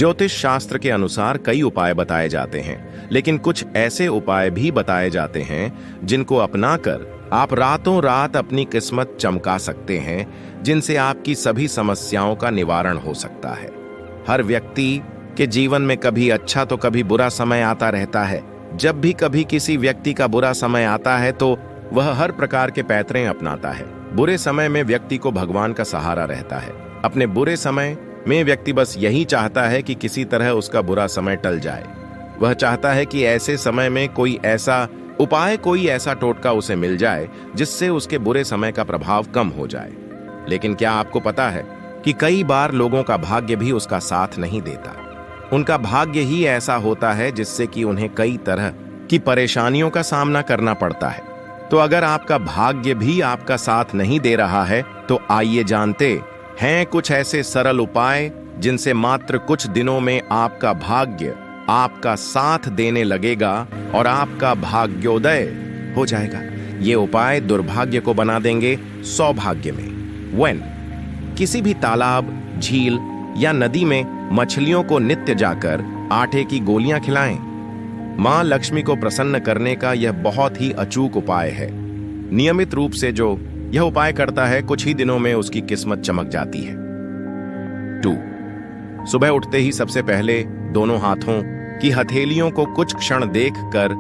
ज्योतिष शास्त्र के अनुसार कई उपाय बताए जाते हैं, लेकिन कुछ ऐसे उपाय भी बताए जाते हैं जिनको अपनाकर आप रातों रात अपनी किस्मत चमका सकते हैं, जिनसे आपकी सभी समस्याओं का निवारण हो सकता है। हर व्यक्ति के जीवन में कभी अच्छा तो कभी बुरा समय आता रहता है। जब भी कभी किसी व्यक्ति का बुरा समय आता है तो वह हर प्रकार के पैतरे अपनाता है। बुरे समय में व्यक्ति को भगवान का सहारा रहता है। अपने बुरे समय में व्यक्ति बस यही चाहता है कि किसी तरह उसका बुरा समय टल जाए। वह चाहता है कि ऐसे समय में कोई ऐसा उपाय, कोई ऐसा टोटका उसे मिल जाए जिससे उसके बुरे समय का प्रभाव कम हो जाए। लेकिन क्या आपको पता है कि कई बार लोगों का भाग्य भी उसका साथ नहीं देता। उनका भाग्य ही ऐसा होता है जिससे कि उन्हें कई तरह की परेशानियों का सामना करना पड़ता है। तो अगर आपका भाग्य भी आपका साथ नहीं दे रहा है तो आइए जानते हैं कुछ ऐसे सरल उपाय जिनसे मात्र कुछ दिनों में आपका भाग्य आपका साथ देने लगेगा और आपका भाग्योदय हो जाएगा। ये उपाय दुर्भाग्य को बना देंगे सौभाग्य में। when किसी भी तालाब, झील या नदी में मछलियों को नित्य जाकर आटे की गोलियां खिलाएं। मां लक्ष्मी को प्रसन्न करने का यह बहुत ही अचूक उपाय है। नियमित रूप से जो यह उपाय करता है, कुछ ही दिनों में उसकी किस्मत चमक जाती है। 2 सुबह उठते ही सबसे पहले दोनों हाथों की हथेलियों को कुछ क्षण देखकर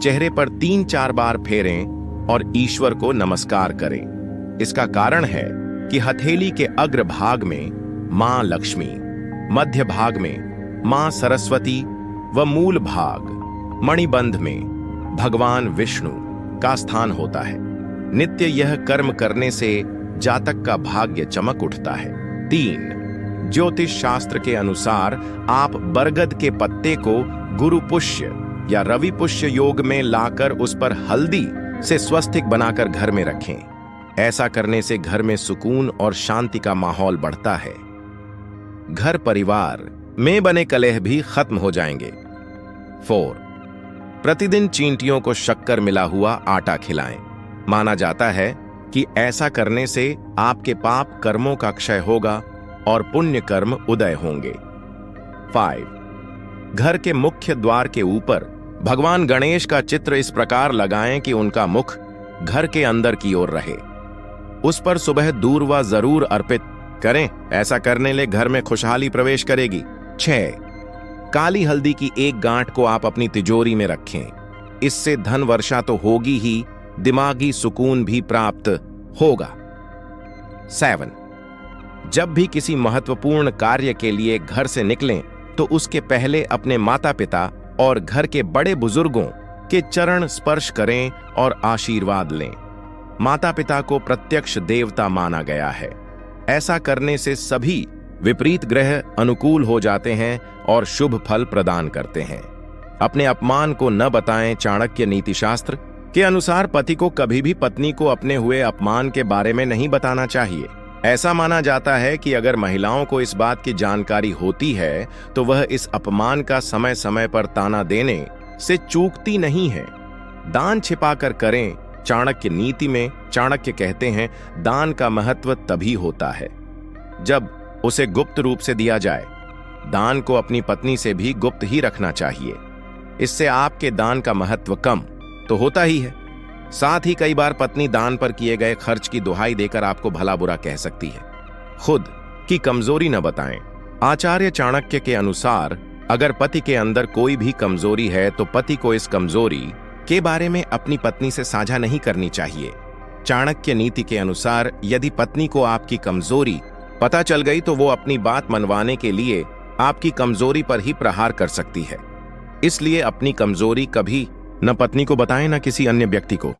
चेहरे पर 3-4 बार फेरें और ईश्वर को नमस्कार करें। इसका कारण है कि हथेली के अग्र भाग में मां लक्ष्मी, मध्य भाग में मां सरस्वती व मूल भाग मणिबंध में भगवान विष्णु का स्थान होता है। नित्य यह कर्म करने से जातक का भाग्य चमक उठता है। 3 ज्योतिष शास्त्र के अनुसार आप बरगद के पत्ते को गुरु पुष्य या रवि पुष्य योग में लाकर उस पर हल्दी से स्वस्तिक बनाकर घर में रखें। ऐसा करने से घर में सुकून और शांति का माहौल बढ़ता है। घर परिवार में बने कलह भी खत्म हो जाएंगे। 4 प्रतिदिन चींटियों को शक्कर मिला हुआ आटा खिलाएं। माना जाता है कि ऐसा करने से आपके पाप कर्मों का क्षय होगा और पुण्य कर्म उदय होंगे। 5 घर के मुख्य द्वार के ऊपर भगवान गणेश का चित्र इस प्रकार लगाएं कि उनका मुख घर के अंदर की ओर रहे। उस पर सुबह दूर्वा जरूर अर्पित करें। ऐसा करने ले घर में खुशहाली प्रवेश करेगी। 6 काली हल्दी की एक गांठ को आप अपनी तिजोरी में रखें। इससे धन वर्षा तो होगी ही, दिमागी सुकून भी प्राप्त होगा। 7 जब भी किसी महत्वपूर्ण कार्य के लिए घर से निकलें तो उसके पहले अपने माता पिता और घर के बड़े बुजुर्गों के चरण स्पर्श करें और आशीर्वाद लें। माता पिता को प्रत्यक्ष देवता माना गया है। ऐसा करने से सभी विपरीत ग्रह अनुकूल हो जाते हैं और शुभ फल प्रदान करते हैं। अपने अपमान को न बताएं। चाणक्य नीति शास्त्र के अनुसार पति को कभी भी पत्नी को अपने हुए अपमान के बारे में नहीं बताना चाहिए। ऐसा माना जाता है कि अगर महिलाओं को इस बात की जानकारी होती है तो वह इस अपमान का समय समय पर ताना देने से चूकती नहीं है। दान छिपाकर करें। चाणक्य नीति में चाणक्य कहते हैं, दान का महत्व तभी होता है जब उसे गुप्त रूप से दिया जाए। दान को अपनी पत्नी से भी गुप्त ही रखना चाहिए। इससे आपके दान का महत्व कम तो होता ही है, साथ ही कई बार पत्नी दान पर किए गए खर्च की दुहाई देकर आपको भला बुरा कह सकती है। खुद की कमजोरी न बताएं। आचार्य चाणक्य के अनुसार अगर पति के अंदर कोई भी कमजोरी है तो पति को इस कमजोरी के बारे में अपनी पत्नी से साझा नहीं करनी चाहिए। चाणक्य नीति के अनुसार यदि पत्नी को आपकी कमजोरी पता चल गई तो वो अपनी बात मनवाने के लिए आपकी कमजोरी पर ही प्रहार कर सकती है। इसलिए अपनी कमजोरी कभी न पत्नी को बताएं न किसी अन्य व्यक्ति को।